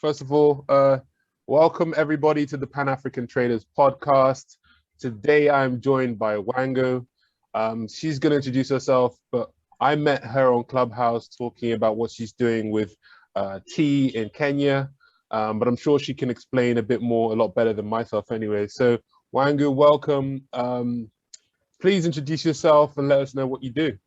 First of all, welcome everybody to the Pan-African Traders podcast. Today I'm joined by Wangū. She's going to introduce herself, but I met her on Clubhouse talking about what she's doing with tea in Kenya, but I'm sure she can explain a bit more, a lot better than myself anyway. So Wangū, welcome. Please introduce yourself and let us know what you do.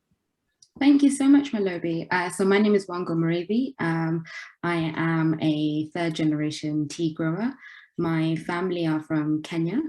Thank you so much, Malobi. So my name is Wangū. I am a third generation tea grower. My family are from Kenya.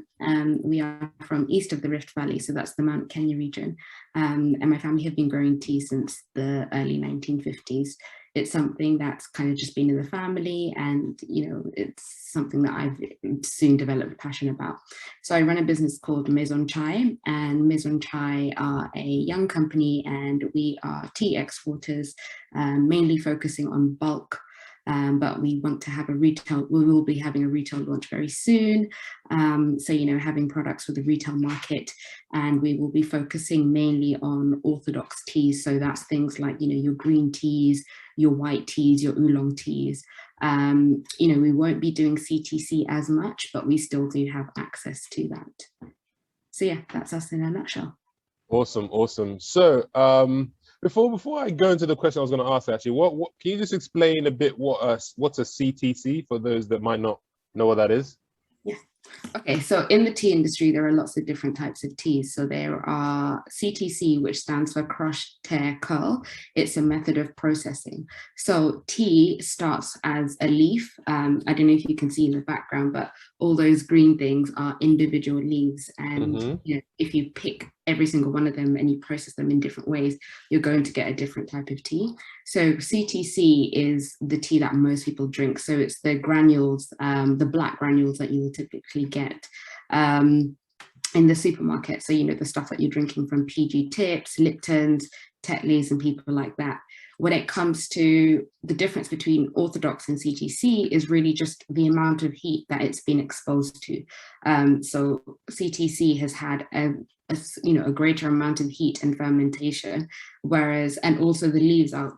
We are from east of the Rift Valley, so that's the Mount Kenya region. And my family have been growing tea since the early 1950s. It's something that's kind of just been in the family, and it's something that I've soon developed a passion about. So I run a business called Maison Chai, and Maison Chai are a young company, and we are tea exporters, mainly focusing on bulk. But we want to have we will be having a retail launch very soon. So, having products for the retail market, and we will be focusing mainly on Orthodox teas. So that's things like, your green teas, your white teas, your oolong teas. We won't be doing CTC as much, but we still do have access to that. So yeah, that's us in a nutshell. Awesome. So, before I go into the question I was going to ask, actually, what can you just explain a bit what's a CTC for those that might not know what that is? Yeah. Okay, so in the tea industry, there are lots of different types of teas. So there are CTC, which stands for crush, tear, curl. It's a method of processing. So tea starts as a leaf. I don't know if you can see in the background, but all those green things are individual leaves. And if you pick every single one of them and you process them in different ways, you're going to get a different type of tea. So CTC is the tea that most people drink. So it's the granules, the black granules that you will typically get in the supermarket. So, the stuff that you're drinking from PG Tips, Lipton's, Tetleys, and people like that. When it comes to the difference between Orthodox and CTC is really just the amount of heat that it's been exposed to. So CTC has had a greater amount of heat and fermentation, and also the leaves are,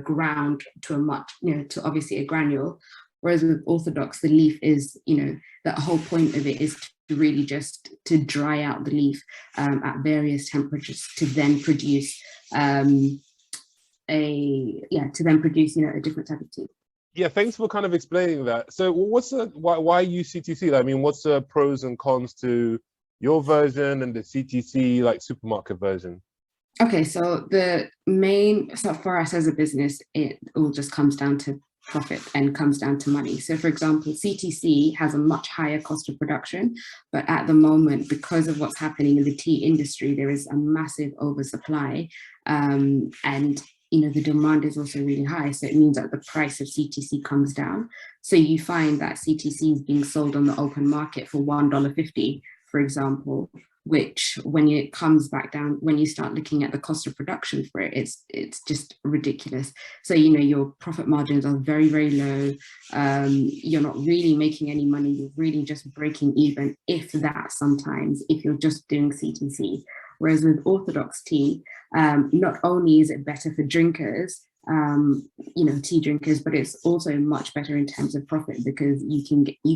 ground to to obviously a granule. Whereas with Orthodox, the leaf is, the whole point of it is to really just to dry out the leaf at various temperatures to then produce a different type of tea. Yeah, thanks for kind of explaining that. So why use CTC? I mean, what's the pros and cons to your version and the CTC like supermarket version? Okay, so for us as a business, it all just comes down to profit and comes down to money. So for example, CTC has a much higher cost of production, but at the moment, because of what's happening in the tea industry, there is a massive oversupply, and the demand is also really high. So it means that the price of CTC comes down. So you find that CTC is being sold on the open market for $1.50, for example, which when it comes back down, when you start looking at the cost of production for it, it's just ridiculous. So, your profit margins are very, very low. You're not really making any money. You're really just breaking even, if that sometimes, if you're just doing CTC. Whereas with Orthodox tea, not only is it better for drinkers, tea drinkers, but it's also much better in terms of profit, because you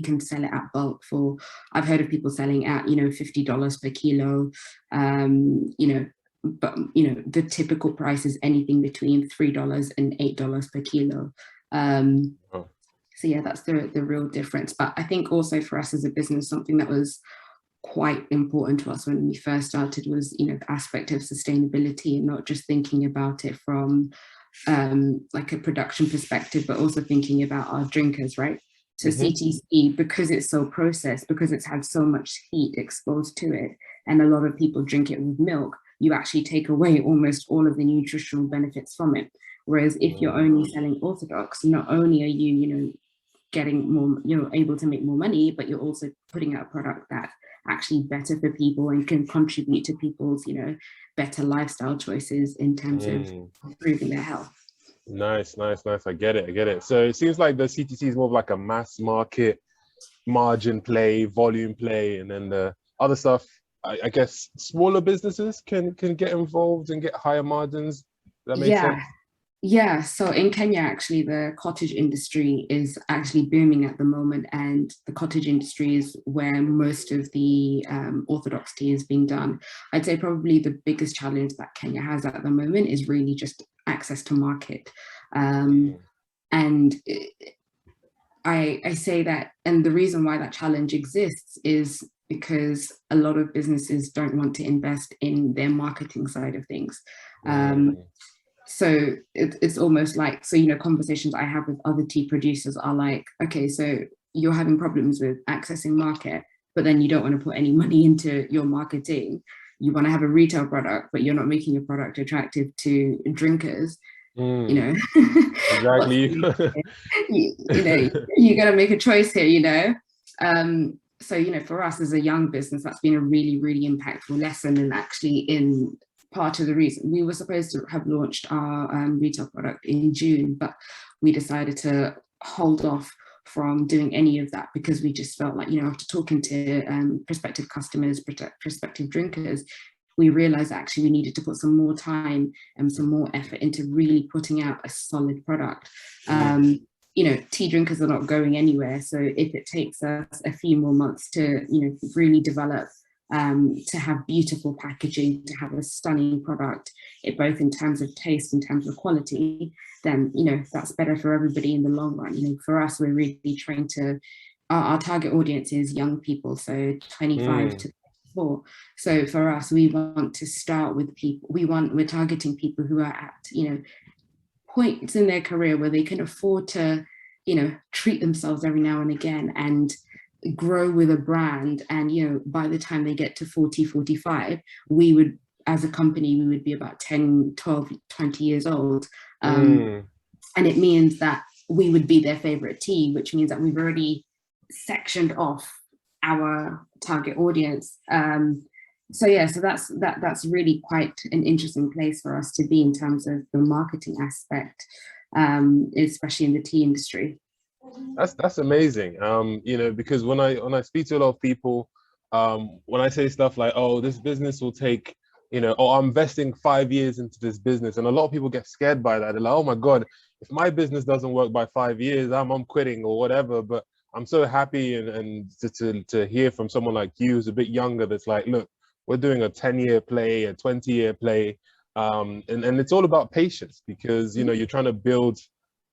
can sell it at bulk for, I've heard of people selling at, $50 per kilo, but the typical price is anything between $3 and $8 per kilo. So yeah, that's the real difference. But I think also for us as a business, something that was quite important to us when we first started was, the aspect of sustainability, and not just thinking about it from like a production perspective, but also thinking about our drinkers, right? So CTC, because it's so processed, because it's had so much heat exposed to it, and a lot of people drink it with milk, you actually take away almost all of the nutritional benefits from it. Whereas if you're only selling Orthodox, not only are you, getting more, able to make more money, but you're also putting out a product that's actually better for people and can contribute to people's, better lifestyle choices in terms of improving their health. Nice. I get it. So it seems like the CTC is more of like a mass market margin play, volume play, and then the other stuff, I guess smaller businesses can get involved and get higher margins. That makes sense. Yeah, so in Kenya, actually, the cottage industry is actually booming at the moment, and the cottage industry is where most of the Orthodox tea is being done. I'd say probably the biggest challenge that Kenya has at the moment is really just access to market. Um, and I say that, and the reason why that challenge exists is because a lot of businesses don't want to invest in their marketing side of things. Um, so it's almost like, so, conversations I have with other tea producers are like, okay, so you're having problems with accessing market, but then you don't want to put any money into your marketing. You want to have a retail product, but you're not making your product attractive to drinkers. You know, Exactly. you got to make a choice here. So, for us as a young business, that's been a really, really impactful lesson. And actually, in part of the reason we were supposed to have launched our retail product in June, but we decided to hold off from doing any of that because we just felt like, after talking to prospective customers, prospective drinkers, we realized actually we needed to put some more time and some more effort into really putting out a solid product. Tea drinkers are not going anywhere. So if it takes us a few more months to, really develop, to have beautiful packaging, to have a stunning product, both in terms of taste, in terms of quality, then, that's better for everybody in the long run. For us, we're really trying to, our target audience is young people, so 25 to 34. So for us, we want to start with people, we're targeting people who are at, points in their career where they can afford to, treat themselves every now and again and grow with a brand. And, by the time they get to 40, 45, we would, as a company, we would be about 10, 12, 20 years old. And it means that we would be their favorite tea, which means that we've already sectioned off our target audience. So that's really quite an interesting place for us to be in terms of the marketing aspect, especially in the tea industry. That's amazing. Because when I speak to a lot of people, when I say stuff like, "Oh, this business will take," "Oh, I'm investing 5 years into this business," and a lot of people get scared by that. They're like, "Oh my God, if my business doesn't work by 5 years, I'm quitting or whatever." But I'm so happy and to hear from someone like you who's a bit younger that's like, "Look, we're doing a 10-year play, a 20-year play," and it's all about patience because you're trying to build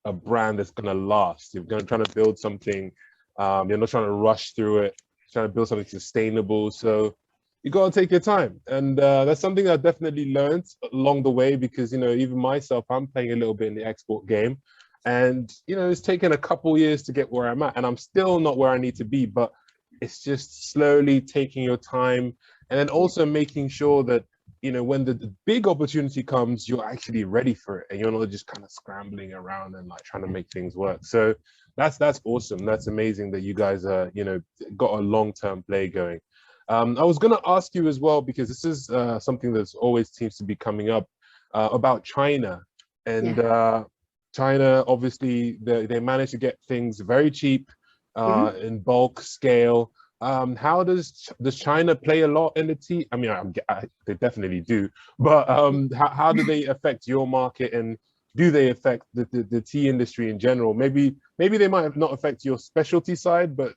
a brand that's going to last. You're going to try to build something. You're not trying to rush through it. You're trying to build something sustainable. So you got to take your time. And that's something I definitely learned along the way because, even myself, I'm playing a little bit in the export game. And, it's taken a couple years to get where I'm at. And I'm still not where I need to be, but it's just slowly taking your time and then also making sure that when the big opportunity comes, you're actually ready for it and you're not just kind of scrambling around and like trying to make things work. So that's awesome. That's amazing that you guys are, got a long-term play going. I was going to ask you as well, because this is something that's always seems to be coming up about China. And China, obviously, they managed to get things very cheap in bulk scale. How does China play a lot in the tea? I mean, they definitely do, but how do they affect your market, and do they affect the tea industry in general? Maybe they might not affect your specialty side, but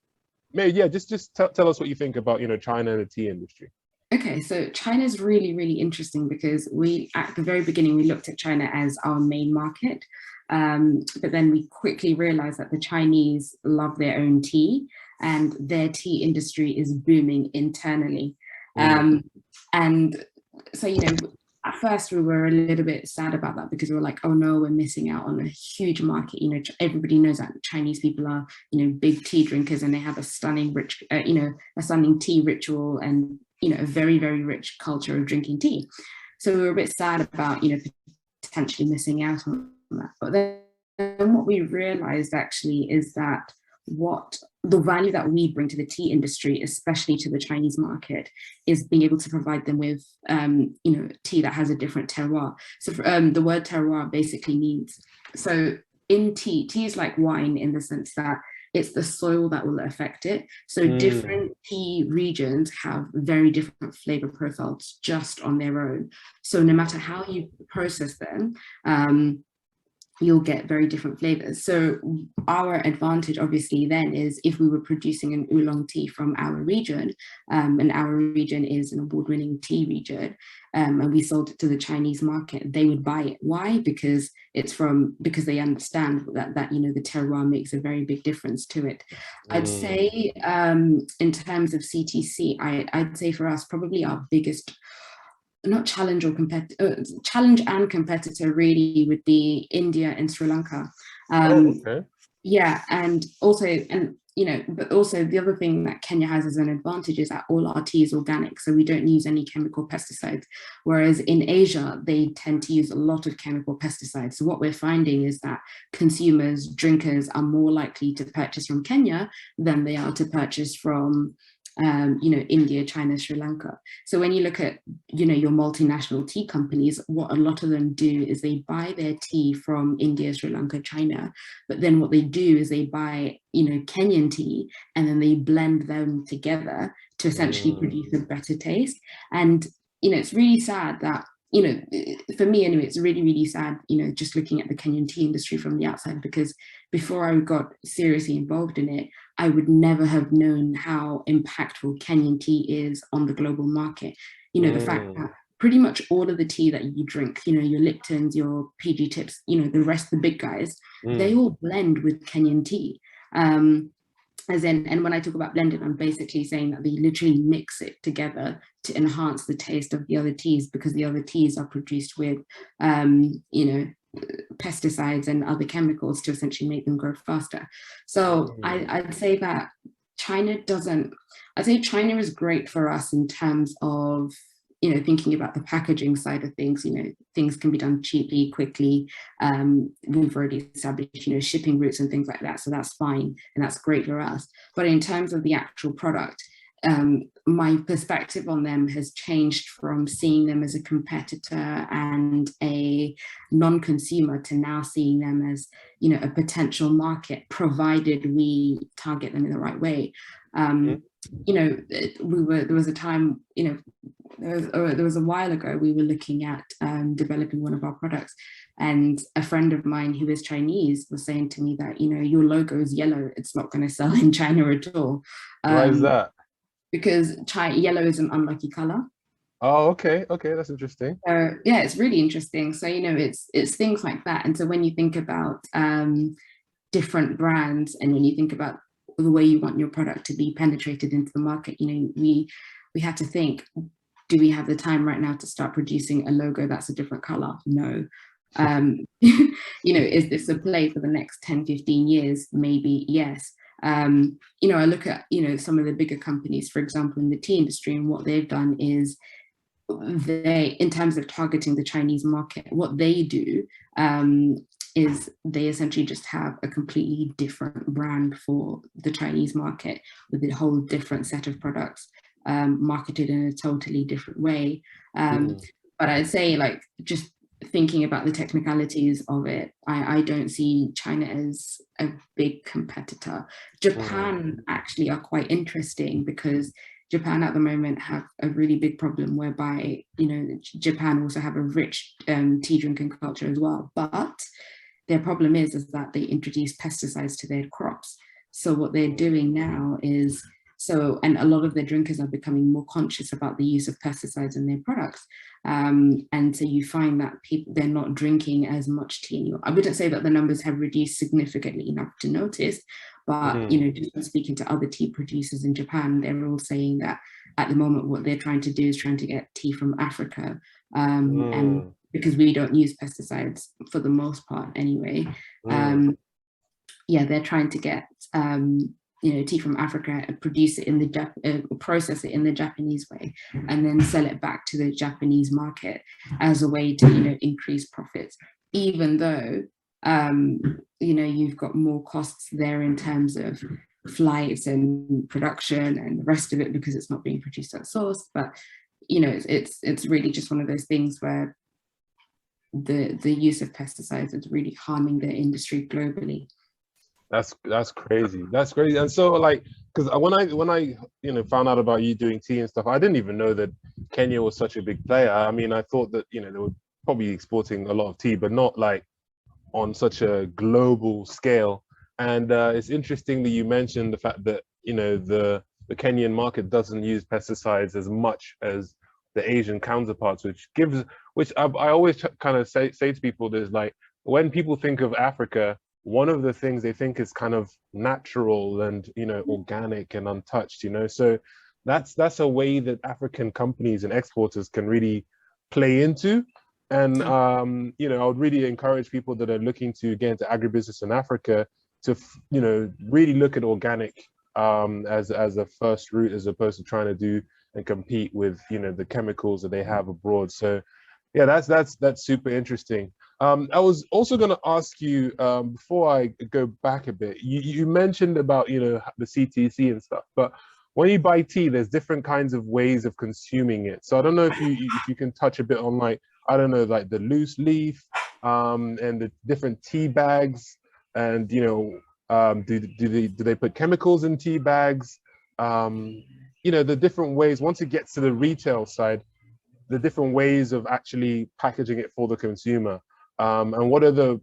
maybe just tell us what you think about China and the tea industry. Okay, so China is really, really interesting because at the very beginning, we looked at China as our main market. But then we quickly realized that the Chinese love their own tea and their tea industry is booming internally. And so, at first we were a little bit sad about that because we were like, oh no, we're missing out on a huge market. Everybody knows that Chinese people are, big tea drinkers and they have a stunning rich, a stunning tea ritual and, a very, very rich culture of drinking tea. So we were a bit sad about, potentially missing out on that. But then what we realized actually is that the value that we bring to the tea industry, especially to the Chinese market, is being able to provide them with, tea that has a different terroir. So the word terroir basically means, so in tea is like wine in the sense that it's the soil that will affect it. So different tea regions have very different flavor profiles just on their own. So no matter how you process them, you'll get very different flavors. So our advantage obviously then is if we were producing an oolong tea from our region, and our region is an award-winning tea region, and we sold it to the Chinese market, they would buy it. Why? Because because they understand that you know, the terroir makes a very big difference to it. I'd say in terms of CTC, I'd say for us probably our biggest, not challenge or challenge and competitor really would be India and Sri Lanka. Okay. Yeah, and you know, but also the other thing that Kenya has as an advantage is that all our tea is organic, so we don't use any chemical pesticides. Whereas in Asia, they tend to use a lot of chemical pesticides. So what we're finding is that consumers, drinkers are more likely to purchase from Kenya than they are to purchase from you know, India, China, Sri Lanka. So when you look at, you know, your multinational tea companies, what a lot of them do is they buy their tea from India, Sri Lanka, China, but then what they do is they buy, you know, Kenyan tea, and then they blend them together to essentially produce a better taste. And, you know, it's really sad that, you know, for me anyway, it's really, really sad, you know, just looking at the Kenyan tea industry from the outside, because before I got seriously involved in it, I would never have known how impactful Kenyan tea is on the global market. You know, the fact that pretty much all of the tea that you drink, you know, your Liptons, your PG Tips, you know, the rest, the big guys, they all blend with Kenyan tea. As in, and when I talk about blended, I'm basically saying that they literally mix it together to enhance the taste of the other teas, because the other teas are produced with, you know, pesticides and other chemicals to essentially make them grow faster. So I'd say that I'd say China is great for us in terms of, you know, thinking about the packaging side of things. You know, things can be done cheaply, quickly. We've already established, you know, shipping routes and things like that. So that's fine. And that's great for us. But in terms of the actual product, my perspective on them has changed from seeing them as a competitor and a non-consumer to now seeing them as, you know, a potential market, provided we target them in the right way. You know, there was a time, you know, there was a while ago, we were looking at developing one of our products, and a friend of mine who is Chinese was saying to me that, you know, your logo is yellow, it's not going to sell in China at all. Why is that? Because yellow is an unlucky color. Oh, okay, that's interesting. Yeah, it's really interesting. So, you know, it's things like that. And so when you think about different brands, and when you think about the way you want your product to be penetrated into the market, you know, we had to think, do we have the time right now to start producing a logo that's a different color? No. You know, is this a play for the next 10, 15 years? Maybe, yes. You know, I look at, you know, some of the bigger companies, for example, in the tea industry, and what they've done is in terms of targeting the Chinese market, what they do is they essentially just have a completely different brand for the Chinese market, with a whole different set of products marketed in a totally different way. But I'd say, like, just thinking about the technicalities of it, I don't see China as a big competitor. Japan actually are quite interesting, because Japan at the moment have a really big problem whereby, you know, Japan also have a rich tea drinking culture as well, but their problem is that they introduce pesticides to their crops. So what they're doing now is, and a lot of their drinkers are becoming more conscious about the use of pesticides in their products. And so you find that they're not drinking as much tea anymore. I wouldn't say that the numbers have reduced significantly enough to notice, but, you know, just speaking to other tea producers in Japan, they're all saying that at the moment, what they're trying to do is trying to get tea from Africa. And because we don't use pesticides for the most part anyway, yeah, they're trying to get, you know, tea from Africa and produce it in the process it in the Japanese way, and then sell it back to the Japanese market as a way to, you know, increase profits, even though, you know, you've got more costs there in terms of flights and production and the rest of it, because it's not being produced at source. But, you know, it's really just one of those things where the use of pesticides is really harming the industry globally. That's crazy. That's crazy. And so, like, because when I you know, found out about you doing tea and stuff, I didn't even know that Kenya was such a big player. I mean, I thought that, you know, they were probably exporting a lot of tea, but not like on such a global scale. And it's interesting that you mentioned the fact that, you know, the Kenyan market doesn't use pesticides as much as the Asian counterparts, which I always kind of say to people, there's like, when people think of Africa, one of the things they think is kind of natural and, you know, organic and untouched, you know. So that's a way that African companies and exporters can really play into. And you know, I would really encourage people that are looking to get into agribusiness in Africa to, you know, really look at organic as a first route, as opposed to trying to do and compete with, you know, the chemicals that they have abroad. So yeah, that's super interesting. I was also going to ask you, before I go back a bit, you mentioned about, you know, the CTC and stuff, but when you buy tea, there's different kinds of ways of consuming it. So I don't know if you can touch a bit on, like, I don't know, like the loose leaf, and the different tea bags, and, you know, do they put chemicals in tea bags? You know, the different ways, once it gets to the retail side, the different ways of actually packaging it for the consumer, and what are the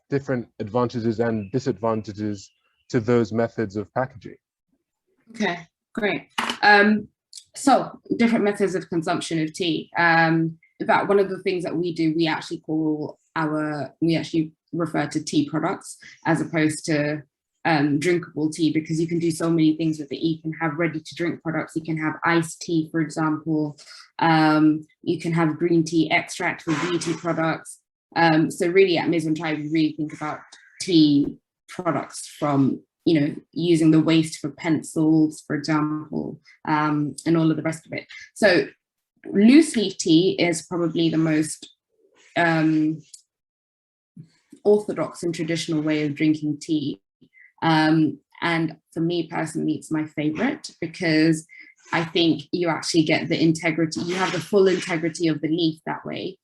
different advantages and disadvantages to those methods of packaging? Okay, great. So different methods of consumption of tea. In fact, one of the things that we do, we actually refer to tea products as opposed to drinkable tea, because you can do so many things with it. You can have ready to drink products. You can have iced tea, for example. You can have green tea extract for beauty products. So really at Maison Try, we really think about tea products from, you know, using the waste for pencils, for example, and all of the rest of it. So loose leaf tea is probably the most orthodox and traditional way of drinking tea. And for me personally, it's my favorite, because I think you actually get the integrity, you have the full integrity of the leaf that way.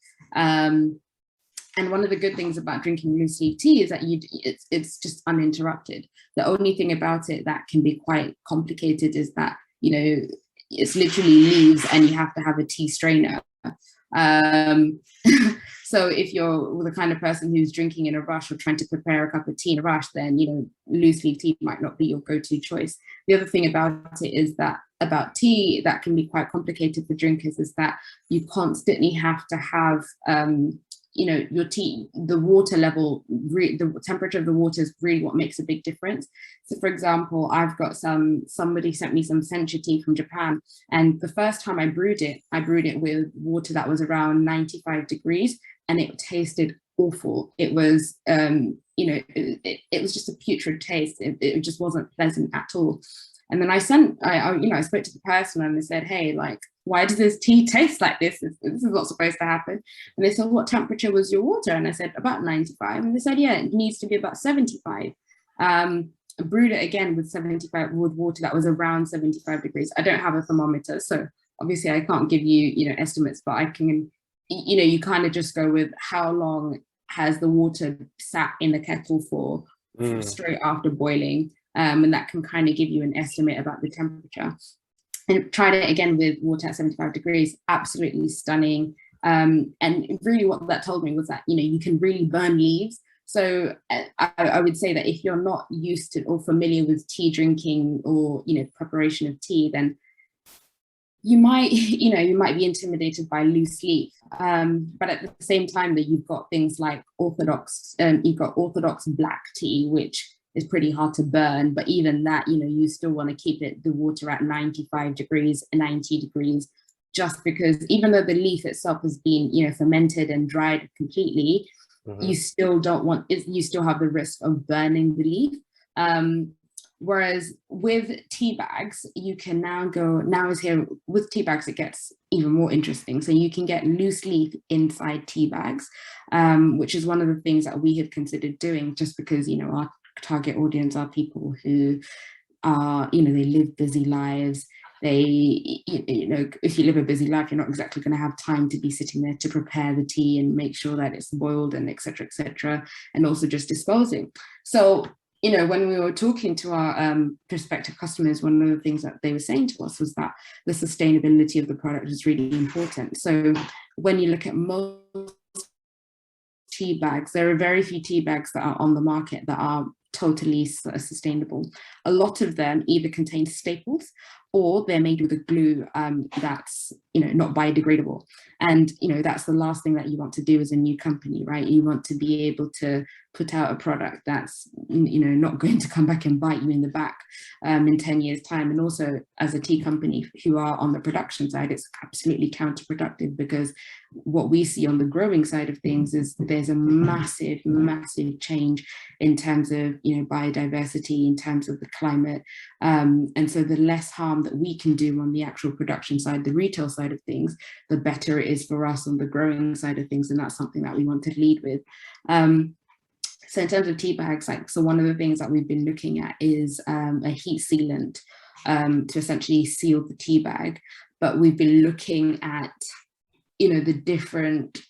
And one of the good things about drinking loose leaf tea is that it's just uninterrupted. The only thing about it that can be quite complicated is that, you know, it's literally leaves and you have to have a tea strainer. So if you're the kind of person who's drinking in a rush or trying to prepare a cup of tea in a rush, then, you know, loose leaf tea might not be your go-to choice. The other thing about it is that about tea that can be quite complicated for drinkers is that you constantly have to have, you know, your tea, the water level, the temperature of the water is really what makes a big difference. So for example, I've got somebody sent me some sencha tea from Japan, and the first time I brewed it with water that was around 95 degrees, and it tasted awful. It was, you know, it was just a putrid taste. It just wasn't pleasant at all. And then I spoke to the person and they said, hey, like, why does this tea taste like this? This is not supposed to happen. And they said, what temperature was your water? And I said, about 95. And they said, yeah, it needs to be about 75. I brewed it again with 75 with water that was around 75 degrees. I don't have a thermometer, so obviously I can't give you, you know, estimates, but I can, you know, you kind of just go with how long has the water sat in the kettle for straight after boiling. And that can kind of give you an estimate about the temperature. And tried it again with water at 75 degrees, absolutely stunning. And really what that told me was that, you know, you can really burn leaves. So I would say that if you're not used to or familiar with tea drinking or, you know, preparation of tea, then you might be intimidated by loose leaf. But at the same time that you've got things like orthodox black tea, which is pretty hard to burn, but even that, you know, you still want to keep the water at 95 degrees, 90 degrees, just because even though the leaf itself has been, you know, fermented and dried completely, you still have the risk of burning the leaf. Whereas with tea bags, you can with tea bags, it gets even more interesting. So you can get loose leaf inside tea bags, which is one of the things that we have considered doing, just because, you know, our target audience are people who are, you know, they live busy lives. They, you know, if you live a busy life, you're not exactly going to have time to be sitting there to prepare the tea and make sure that it's boiled and etc., and also just disposing. So, you know, when we were talking to our prospective customers, one of the things that they were saying to us was that the sustainability of the product is really important. So when you look at most tea bags, there are very few tea bags that are on the market that are totally sustainable. A lot of them either contain staples or they're made with a glue that's, not biodegradable. And, that's the last thing that you want to do as a new company, right? You want to be able to put out a product that's, not going to come back and bite you in the back in 10 years time. And also as a tea company who are on the production side, it's absolutely counterproductive, because what we see on the growing side of things is there's a massive, massive change in terms of, biodiversity, in terms of the climate. And so the less harm that we can do on the actual production side, the retail side of things, the better it is for us on the growing side of things. And that's something that we want to lead with. So in terms of tea bags, one of the things that we've been looking at is a heat sealant to essentially seal the tea bag. But we've been looking at, the different,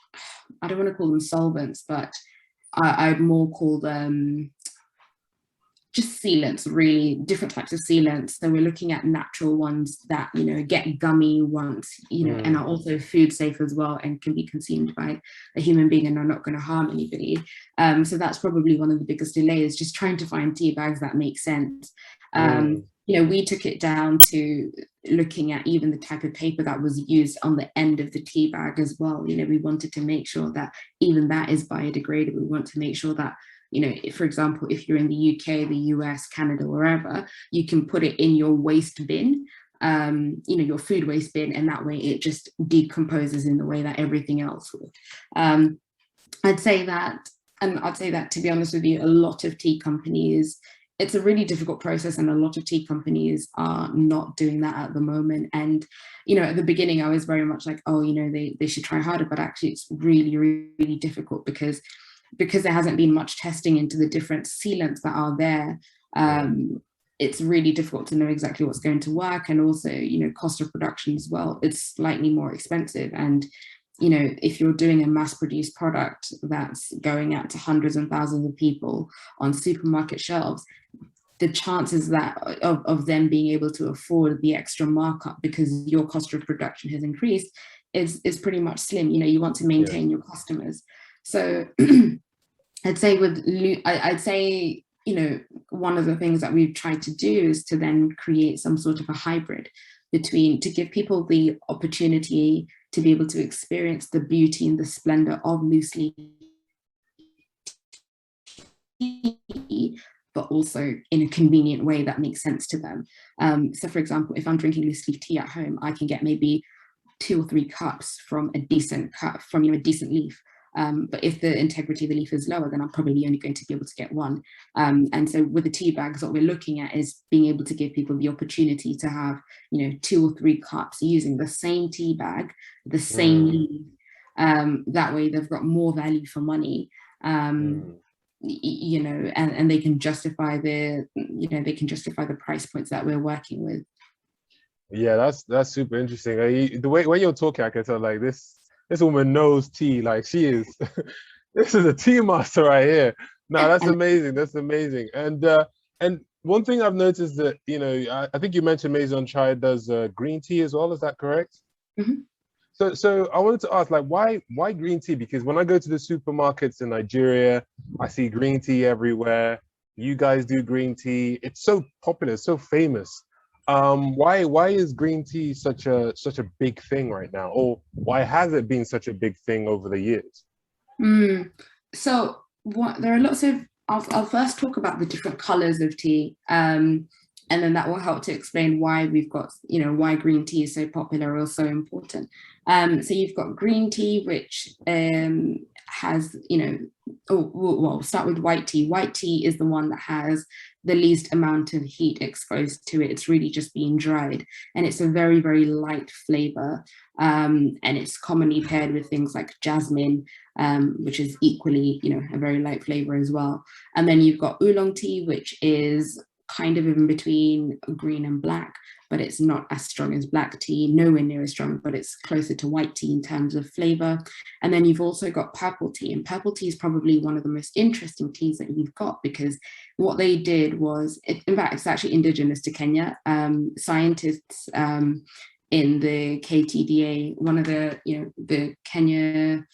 I don't want to call them solvents, but I'd more call them just sealants, really, different types of sealants. So we're looking at natural ones that, get gummy ones, and are also food safe as well and can be consumed by a human being and are not going to harm anybody. So that's probably one of the biggest delays, just trying to find tea bags that make sense. We took it down to looking at even the type of paper that was used on the end of the tea bag as well. We wanted to make sure that even that is biodegradable. We want to make sure that, for example, if you're in the UK, the US, Canada, wherever, you can put it in your waste bin, your food waste bin, and that way it just decomposes in the way that everything else will. I'd say that, to be honest with you, a lot of tea companies, it's a really difficult process, and a lot of tea companies are not doing that at the moment. And, at the beginning, I was very much like, oh, they should try harder, but actually it's really, really difficult because there hasn't been much testing into the different sealants that are there. It's really difficult to know exactly what's going to work. And also, cost of production as well, it's slightly more expensive. And, if you're doing a mass-produced product that's going out to hundreds and thousands of people on supermarket shelves, the chances that of them being able to afford the extra markup because your cost of production has increased is pretty much slim. You want to maintain your customers. So I'd say one of the things that we've tried to do is to then create some sort of a hybrid to give people the opportunity to be able to experience the beauty and the splendor of loose leaf tea, but also in a convenient way that makes sense to them. So for example, if I'm drinking loose leaf tea at home, I can get maybe 2 or 3 cups from a decent leaf. But if the integrity of the leaf is lower, then I'm probably only going to be able to get 1. And so with the tea bags, what we're looking at is being able to give people the opportunity to have, 2 or 3 cups using the same tea bag, the same leaf. That way they've got more value for money. And they can justify the price points that we're working with. Yeah, that's super interesting. The way when you're talking, I can tell like this woman knows tea, like she is. This is a tea master right here. No, that's amazing. That's amazing. And one thing I've noticed that I think you mentioned Maison Chai does green tea as well. Is that correct? Mm-hmm. So I wanted to ask, like, why green tea? Because when I go to the supermarkets in Nigeria, I see green tea everywhere. You guys do green tea. It's so popular, so famous. Why is green tea such a big thing right now, or why has it been such a big thing over the years? So there are lots of. I'll first talk about the different colors of tea, and then that will help to explain why we've got why green tea is so popular or so important. So you've got green tea, which has we'll start with white tea. White tea is the one that has the least amount of heat exposed to it. It's really just being dried, and it's a very, very light flavor, and it's commonly paired with things like jasmine, which is equally a very light flavor as well. And then you've got oolong tea, which is kind of in between green and black, but it's not as strong as black tea, nowhere near as strong, but it's closer to white tea in terms of flavor. And then you've also got purple tea, and purple tea is probably one of the most interesting teas that you've got, because what they did was, in fact, it's actually indigenous to Kenya. Scientists in the KTDA, one of the Kenya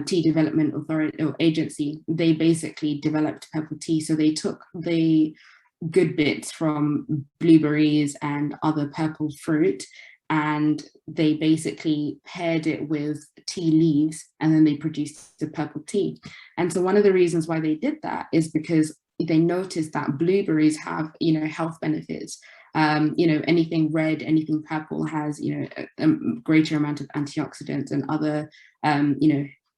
tea development authority or agency, they basically developed purple tea. So they took the good bits from blueberries and other purple fruit, and they basically paired it with tea leaves, and then they produced the purple tea. And so one of the reasons why they did that is because they noticed that blueberries have, health benefits. Anything red, anything purple has, a greater amount of antioxidants and other,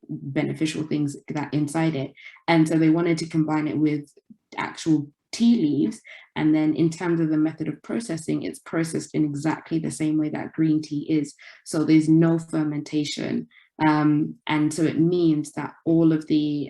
beneficial things that inside it. And so they wanted to combine it with actual tea leaves. And then in terms of the method of processing, it's processed in exactly the same way that green tea is. So there's no fermentation. And so it means that all of the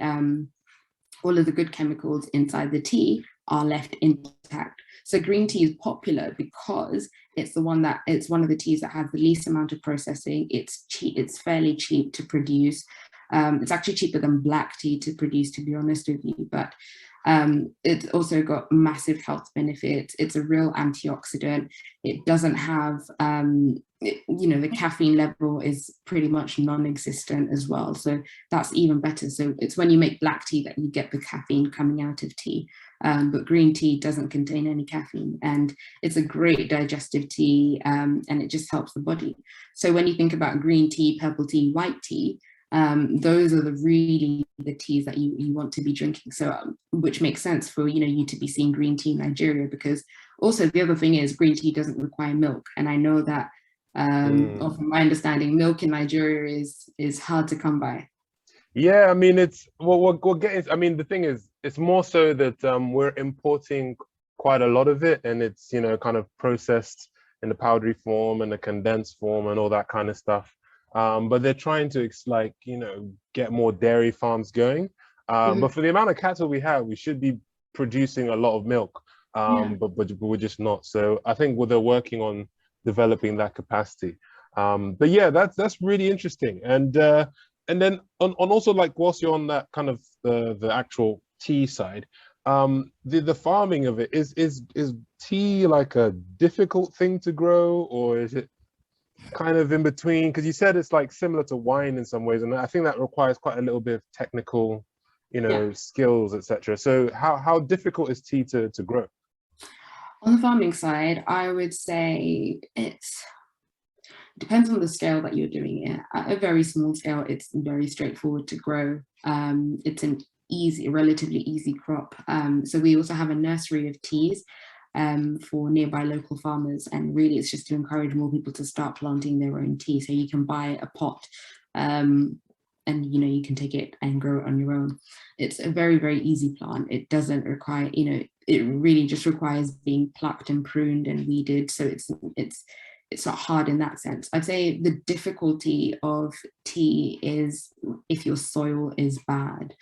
good chemicals inside the tea are left intact. So green tea is popular because it's one of the teas that has the least amount of processing. It's cheap, it's fairly cheap to produce. It's actually cheaper than black tea to produce, to be honest with you, but it's also got massive health benefits. It's a real antioxidant. It doesn't have, the caffeine level is pretty much non-existent as well. So that's even better. So it's when you make black tea that you get the caffeine coming out of tea. But green tea doesn't contain any caffeine, and it's a great digestive tea, and it just helps the body. So when you think about green tea, purple tea, white tea, those are the teas that you want to be drinking. So which makes sense for you to be seeing green tea in Nigeria, because also the other thing is green tea doesn't require milk, and I know that or from my understanding, milk in Nigeria is hard to come by. Yeah, I mean, we're getting. I mean, the thing is, it's more so that we're importing quite a lot of it, and it's kind of processed in the powdery form and the condensed form and all that kind of stuff. But they're trying to get more dairy farms going. But for the amount of cattle we have, we should be producing a lot of milk. But we're just not. So I think they're working on developing that capacity. But yeah, that's really interesting. And then on also, like, whilst you're on that kind of the actual tea side, the farming of it, is tea like a difficult thing to grow, or is it kind of in between? Because you said it's like similar to wine in some ways, and I think that requires quite a little bit of technical, skills, etc. So how difficult is tea to grow? On the farming side, I would say it depends on the scale that you're doing it. At a very small scale, it's very straightforward to grow. It's an relatively easy crop. So we also have a nursery of teas for nearby local farmers, and really it's just to encourage more people to start planting their own tea. So you can buy a pot and you can take it and grow it on your own. It's a very, very easy plant. It doesn't require, it really just requires being plucked and pruned and weeded. So it's not hard in that sense. I'd say the difficulty of tea is if your soil is bad.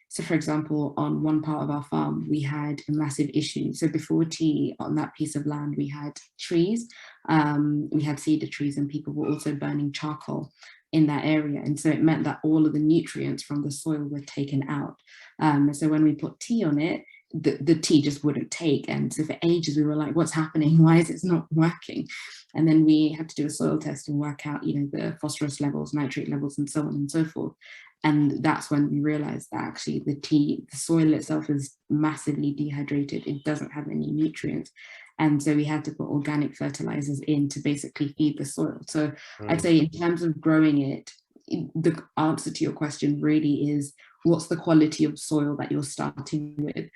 So for example, on one part of our farm, we had a massive issue. So before tea, on that piece of land, we had trees, we had cedar trees, and people were also burning charcoal in that area. And so it meant that all of the nutrients from the soil were taken out. So when we put tea on it, the tea just wouldn't take. And so for ages, we were like, what's happening? Why is it not working? And then we had to do a soil test and work out, the phosphorus levels, nitrate levels, and so on and so forth. And that's when we realized that actually the soil itself is massively dehydrated. It doesn't have any nutrients. And so we had to put organic fertilizers in to basically feed the soil. So I'd say in terms of growing it, the answer to your question really is, what's the quality of soil that you're starting with?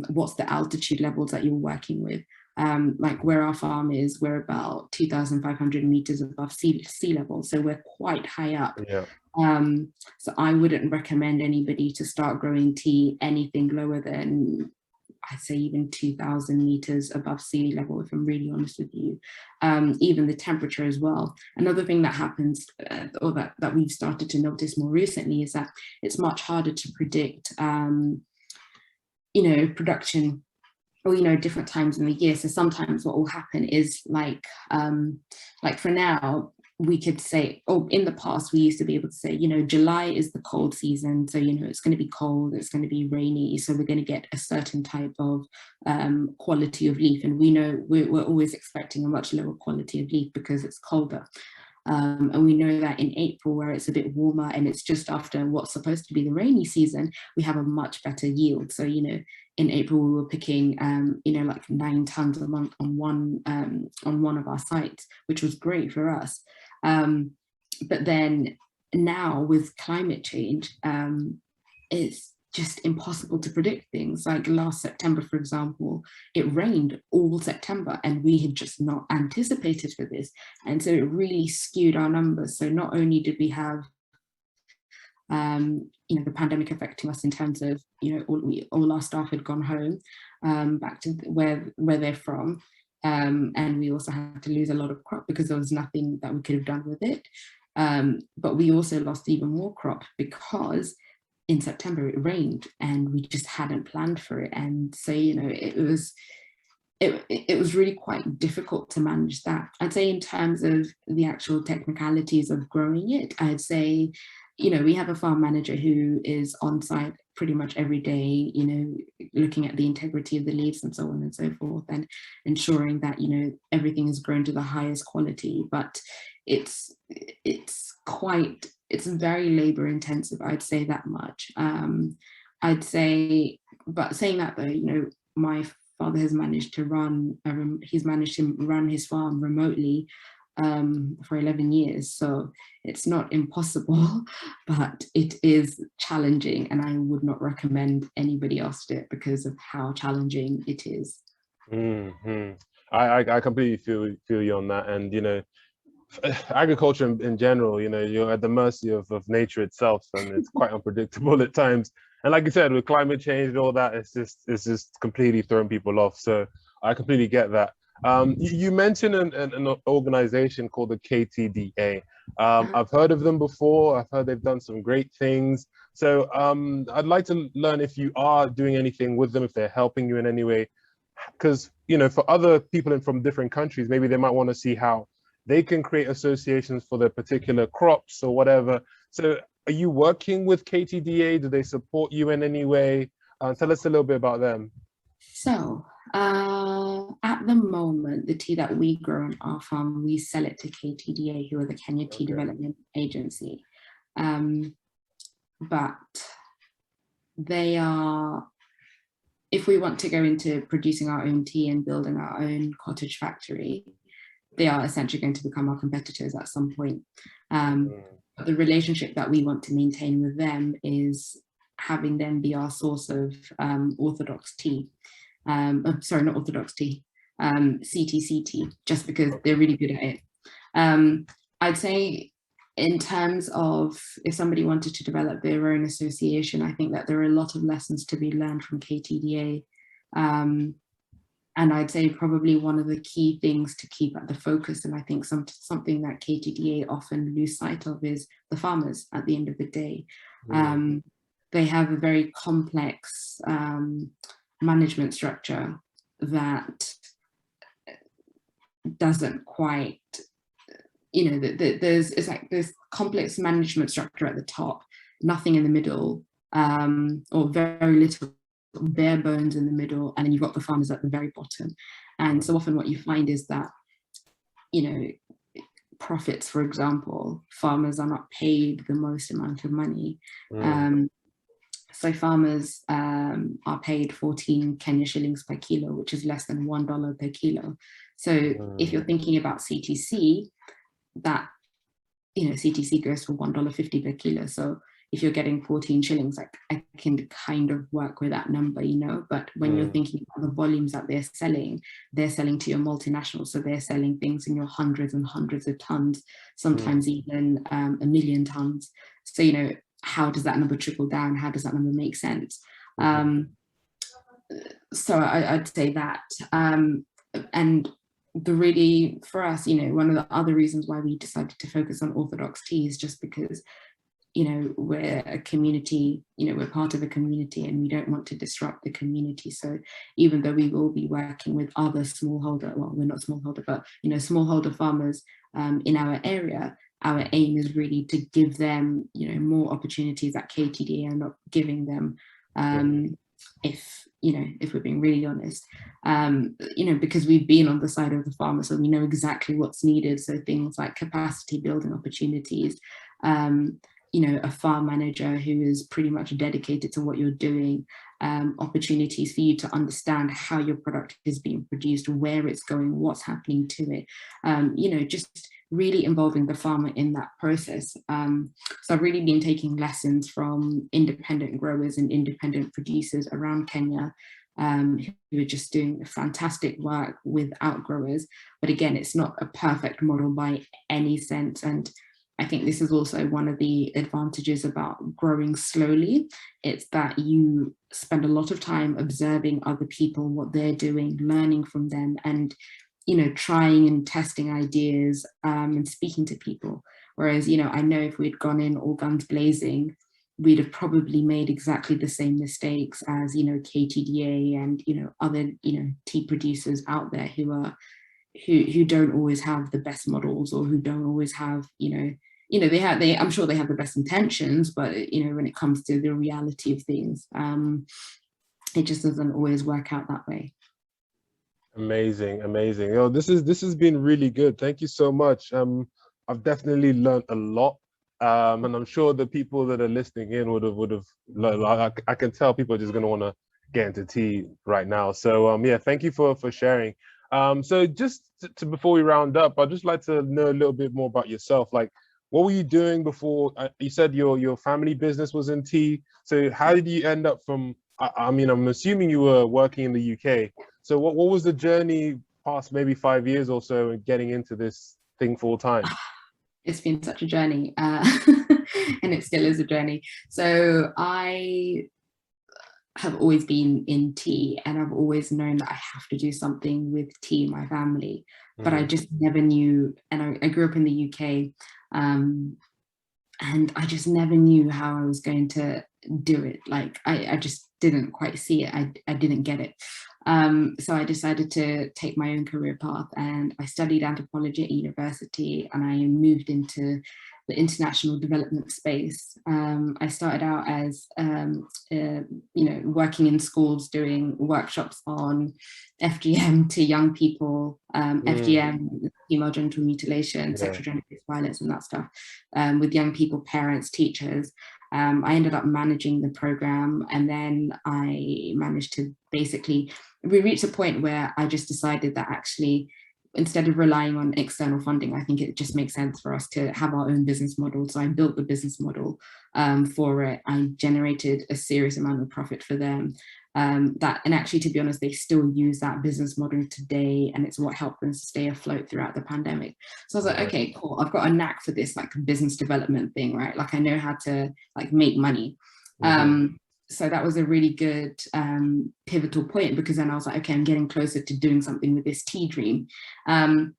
What's the altitude levels that you're working with? Like where our farm is, we're about 2,500 meters above sea level. So we're quite high up. Yeah. So I wouldn't recommend anybody to start growing tea anything lower than, I'd say, even 2,000 meters above sea level, if I'm really honest with you. Even the temperature as well. Another thing that happens, or that we've started to notice more recently, is that it's much harder to predict, production, or different times in the year. So sometimes what will happen is like for now, we could say, in the past, we used to be able to say, July is the cold season. So, it's going to be cold, it's going to be rainy. So we're going to get a certain type of quality of leaf. And we know we're always expecting a much lower quality of leaf because it's colder. And we know that in April, where it's a bit warmer and it's just after what's supposed to be the rainy season, we have a much better yield. So, you know, in April, we were picking, you know, like 9 tons a month on one of our sites, which was great for us. But then now with climate change, it's just impossible to predict things. Like last September, for example, it rained all September and we had just not anticipated for this. And so it really skewed our numbers. So not only did we have, you know, the pandemic affecting us in terms of, you know, all our staff had gone home back to where they're from. And we also had to lose a lot of crop because there was nothing that we could have done with it. But we also lost even more crop because in September it rained and we just hadn't planned for it. And so, you know, it was really quite difficult to manage that. I'd say in terms of the actual technicalities of growing it, I'd say, you know, we have a farm manager who is on site pretty much every day, you know, looking at the integrity of the leaves and so on and so forth, and ensuring that, you know, everything is grown to the highest quality. But it's very labor intensive, I'd say that much. I'd say, but saying that though, you know, my father has managed to run his farm remotely for 11 years. So it's not impossible, but it is challenging, and I would not recommend anybody else do it because of how challenging it is. Mm-hmm. I completely feel you on that. And, you know, agriculture in general, you know, you're at the mercy of nature itself, and it's quite unpredictable at times. And like you said, with climate change and all that, it's just completely throwing people off. So I completely get that. You mentioned an organization called the KTDA. I've heard of them before. I've heard they've done some great things. So I'd like to learn if you are doing anything with them, if they're helping you in any way. Because, you know, for other people from different countries, maybe they might want to see how they can create associations for their particular crops or whatever. So are you working with KTDA? Do they support you in any way? Tell us a little bit about them. So at the moment, the tea that we grow on our farm, we sell it to KTDA, who are the Kenya Tea Development Agency. But they are, if we want to go into producing our own tea and building our own cottage factory, they are essentially going to become our competitors at some point. But the relationship that we want to maintain with them is having them be our source of Orthodox tea. Sorry, not Orthodox tea, CTC tea, just because they're really good at it. I'd say in terms of if somebody wanted to develop their own association, I think that there are a lot of lessons to be learned from KTDA. And I'd say probably one of the key things to keep at the focus, and I think something that KTDA often lose sight of, is the farmers at the end of the day. They have a very complex management structure that doesn't quite, you know, there's complex management structure at the top, nothing in the middle, or very little, bare bones in the middle, and then you've got the farmers at the very bottom. And so often what you find is that, you know, profits, for example, farmers are not paid the most amount of money. So farmers are paid 14 Kenya shillings per kilo, which is less than $1 per kilo. So if you're thinking about CTC, that, you know, CTC goes for $1.50 per kilo. So if you're getting 14 shillings, like, I can kind of work with that number, you know. But when you're thinking about the volumes that they're selling to your multinationals. So they're selling things in your hundreds and hundreds of tons, sometimes even 1 million tons. So, you know, how does that number trickle down? How does that number make sense? So I'd say that. And for us, you know, one of the other reasons why we decided to focus on Orthodox tea is just because, you know, we're a community, you know, we're part of a community, and we don't want to disrupt the community. So even though we will be working with other smallholder, well, we're not smallholder, but, you know, smallholder farmers in our area, our aim is really to give them, you know, more opportunities that KTDA are not giving them. if we're being really honest, because we've been on the side of the farmer, so we know exactly what's needed. So things like capacity building opportunities, a farm manager who is pretty much dedicated to what you're doing, opportunities for you to understand how your product is being produced, where it's going, what's happening to it, just really involving the farmer in that process. So I've really been taking lessons from independent growers and independent producers around Kenya, who are just doing fantastic work with outgrowers. But again, it's not a perfect model by any sense. And I think this is also one of the advantages about growing slowly. It's that you spend a lot of time observing other people, what they're doing, learning from them, and trying and testing ideas, and speaking to people. Whereas, I know if we'd gone in all guns blazing, we'd have probably made exactly the same mistakes as, KTDA and, other, tea producers out there who don't always have the best models, or who don't always have, I'm sure they have the best intentions, but, when it comes to the reality of things, it just doesn't always work out that way. Amazing. This has been really good. Thank you so much. I've definitely learned a lot, and I'm sure the people that are listening in would have like, I can tell people are just going to want to get into tea right now. So yeah, thank you for sharing. So just to before we round up, I'd just like to know a little bit more about yourself. Like, what were you doing before? You said your family business was in tea. So how did you end up from? I mean, I'm assuming you were working in the UK. So what was the journey past maybe 5 years or so and getting into this thing full time? It's been such a journey, and it still is a journey. So I have always been in tea, and I've always known that I have to do something with tea in my family, but I just never knew. And I grew up in the UK, and I just never knew how I was going to do it. Like I just didn't quite see it. I didn't get it. So I decided to take my own career path, and I studied anthropology at university, and I moved into the international development space. I started out as, working in schools, doing workshops on FGM to young people, FGM, female genital mutilation, sexual gender-based violence, and that stuff, with young people, parents, teachers. I ended up managing the program, and then I managed to we reached a point where I just decided that actually, instead of relying on external funding, I think it just makes sense for us to have our own business model. So I built the business model for it. I generated a serious amount of profit for them. And actually, to be honest, they still use that business model today, and it's what helped them stay afloat throughout the pandemic. So I was like, okay, cool. I've got a knack for this like business development thing, right? Like I know how to like make money. So that was a really good pivotal point, because then I was like, okay, I'm getting closer to doing something with this tea dream. And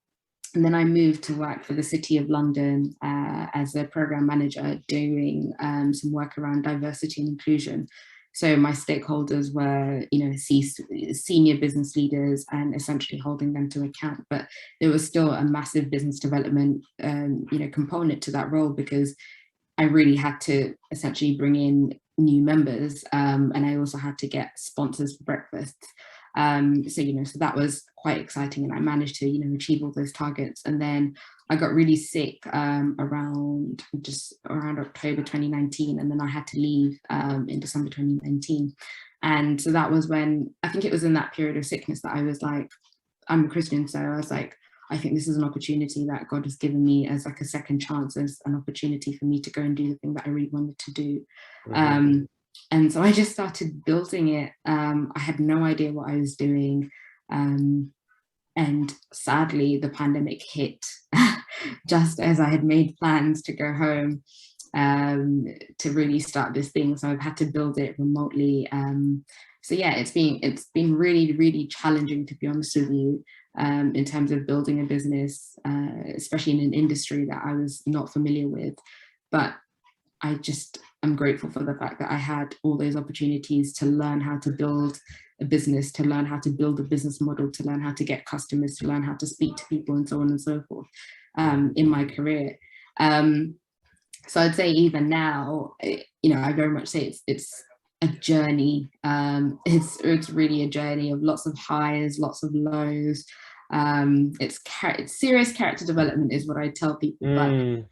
then I moved to work for the City of London as a program manager, doing some work around diversity and inclusion. So my stakeholders were, senior business leaders, and essentially holding them to account. But there was still a massive business development, component to that role, because I really had to essentially bring in new members, and I also had to get sponsors for breakfast. So that was quite exciting, and I managed to achieve all those targets. And then I got really sick around October 2019, and then I had to leave in December 2019. And so that was when, I think it was in that period of sickness, that I was like, I'm a Christian, so I was like, I think this is an opportunity that God has given me as like a second chance, as an opportunity for me to go and do the thing that I really wanted to do. And so I just started building it. I had no idea what I was doing. And sadly, the pandemic hit just as I had made plans to go home to really start this thing. So I've had to build it remotely. So yeah, it's been really, really challenging, to be honest with you, in terms of building a business, especially in an industry that I was not familiar with. But I'm grateful for the fact that I had all those opportunities to learn how to build a business, to learn how to build a business model, to learn how to get customers, to learn how to speak to people, and so on and so forth, in my career. So I'd say even now, I very much say it's a journey. It's really a journey of lots of highs, lots of lows. It's serious character development is what I tell people, but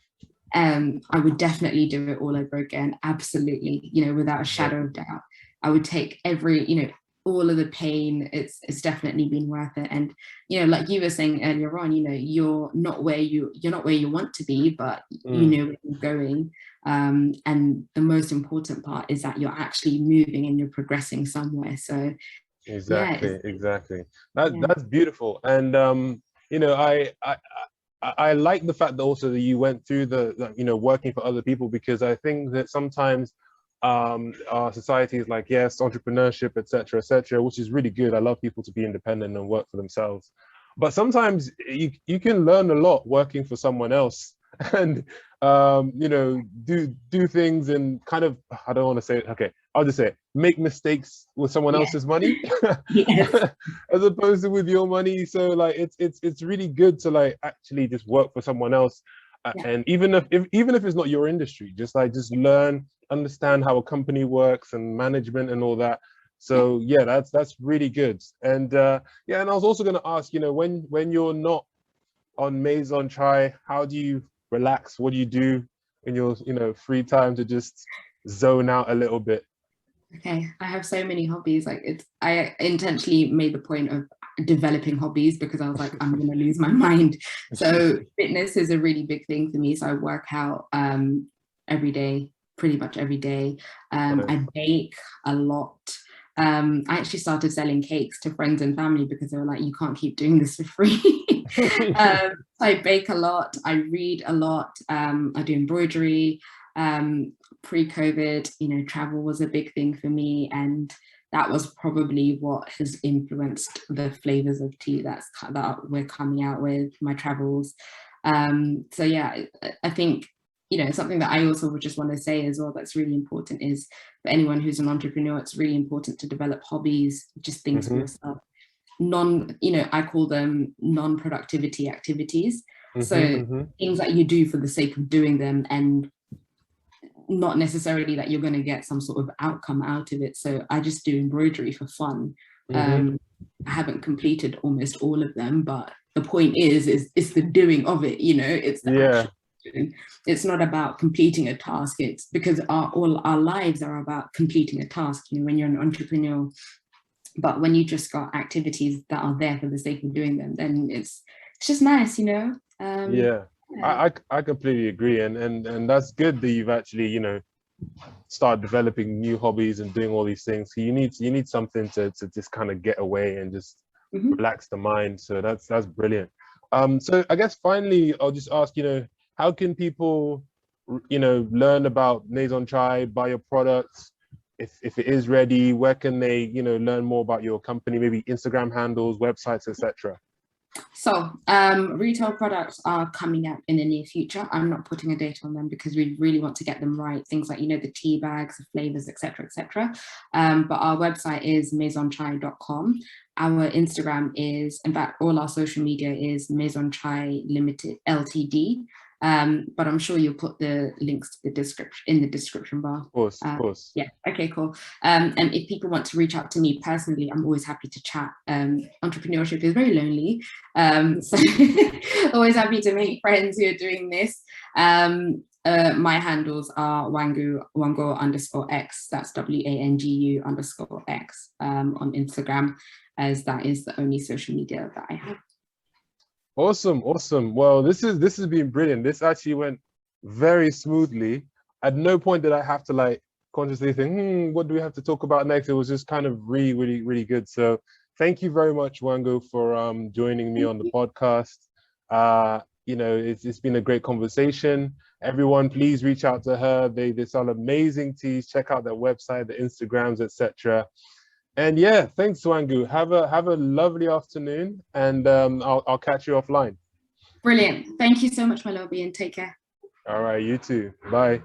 I would definitely do it all over again. Absolutely, without a shadow of doubt. I would take every, all of the pain. It's definitely been worth it. And like you were saying earlier on, you're not where you want to be, but you know where you're going. And the most important part is that you're actually moving and you're progressing somewhere. So exactly. That's beautiful. And I like the fact that also that you went through the working for other people, because I think that sometimes our society is like, yes, entrepreneurship, etc., which is really good. I love people to be independent and work for themselves, but sometimes you can learn a lot working for someone else and do things and kind of, I don't want to say it, okay, I'll just say it, make mistakes with someone else's money as opposed to with your money. So like it's really good to like actually just work for someone else, and even if it's not your industry, just learn, understand how a company works and management and all that. So yeah, that's really good. And and I was also going to ask, when you're not on Maison Try, how do you relax? What do you do in your free time to just zone out a little bit? Okay, I have so many hobbies. Like I intentionally made the point of developing hobbies because I was like, I'm gonna lose my mind. So fitness is a really big thing for me. So I work out every day, pretty much every day. I bake a lot. I actually started selling cakes to friends and family because they were like, you can't keep doing this for free. I bake a lot, I read a lot, I do embroidery. Pre-COVID, travel was a big thing for me, and that was probably what has influenced the flavors of tea that we're coming out with, my travels. So yeah, I think something that I also would just want to say as well that's really important is for anyone who's an entrepreneur, it's really important to develop hobbies, just things for yourself. I call them non-productivity activities. So things that you do for the sake of doing them, and not necessarily that you're going to get some sort of outcome out of it. So I just do embroidery for fun. I haven't completed almost all of them, but the point is it's the doing of it, it's the action. It's not about completing a task. It's because all our lives are about completing a task, when you're an entrepreneur. But when you just got activities that are there for the sake of doing them, then it's just nice, I completely agree, and that's good that you've actually start developing new hobbies and doing all these things. So you need something to just kind of get away and just relax the mind. So that's brilliant. So I guess finally I'll just ask, how can people learn about Maison Try, buy your products? If it is ready, where can they learn more about your company, maybe Instagram handles, websites, etc.? So retail products are coming out in the near future. I'm not putting a date on them because we really want to get them right. Things like, the tea bags, the flavors, etc., etc. But our website is maisontry.com. Our Instagram is, in fact, all our social media is Maison Try Limited Ltd. But I'm sure you'll put the links to the description in the description bar. Of course. Yeah. Okay. Cool. And if people want to reach out to me personally, I'm always happy to chat. Entrepreneurship is very lonely, so always happy to make friends who are doing this. My handles are Wangū _X. That's WANGU _X on Instagram, as that is the only social media that I have. Awesome. Well, this has been brilliant. This actually went very smoothly. At no point did I have to like consciously think, what do we have to talk about next? It was just kind of really, really good. So thank you very much, Wangū, for joining me on the podcast. It's been a great conversation. Everyone, please reach out to her. They sell amazing teas. Check out their website, the Instagrams, etc. And yeah, thanks, Wangū. Have a lovely afternoon, and I'll catch you offline. Brilliant. Thank you so much, my lovely, and take care. All right, you too. Bye.